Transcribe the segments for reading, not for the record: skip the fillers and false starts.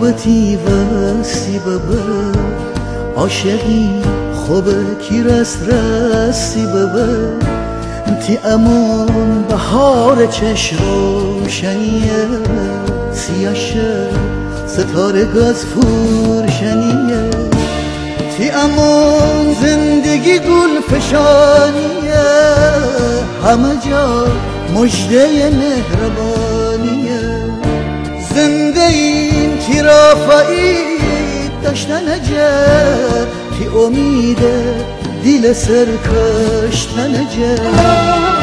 خوبتی وستی ببه عاشقی خوبه کی رستی ببه تی امان بهار چشم روشنیه سیاشه ستاره گاز فروشنیه تی امان زندگی گل فشانیه همه جا مژده مهربانیه زنده این تی رافعی داشتن جر تی امیده دل سرکشتن جر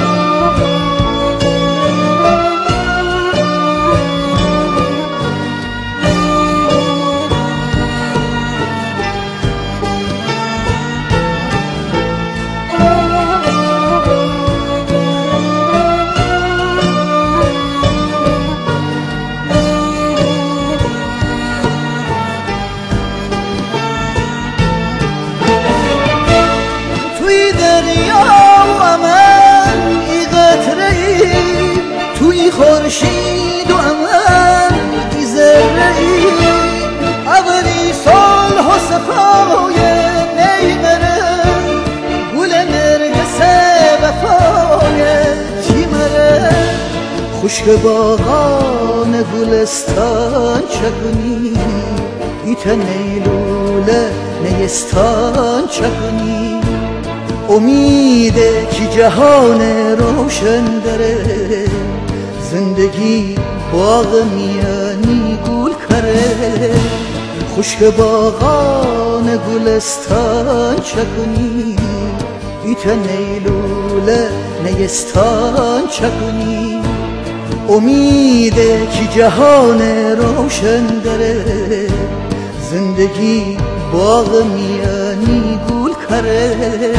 توی خورشید و امن ای ذره‌ای اولی صلح و صفای نیمره گل نرگس وفای چیمره خشک باغان گلستان چکنی ایت نیلوله نیستان چکنی امیده که جهان روشن داره زندگی باغ میانی گل کره خشک باغان گلستان چکنی ایت نیلوله نیستان چکنی امیده که جهان روشن داره زندگی باغ میانی گل کره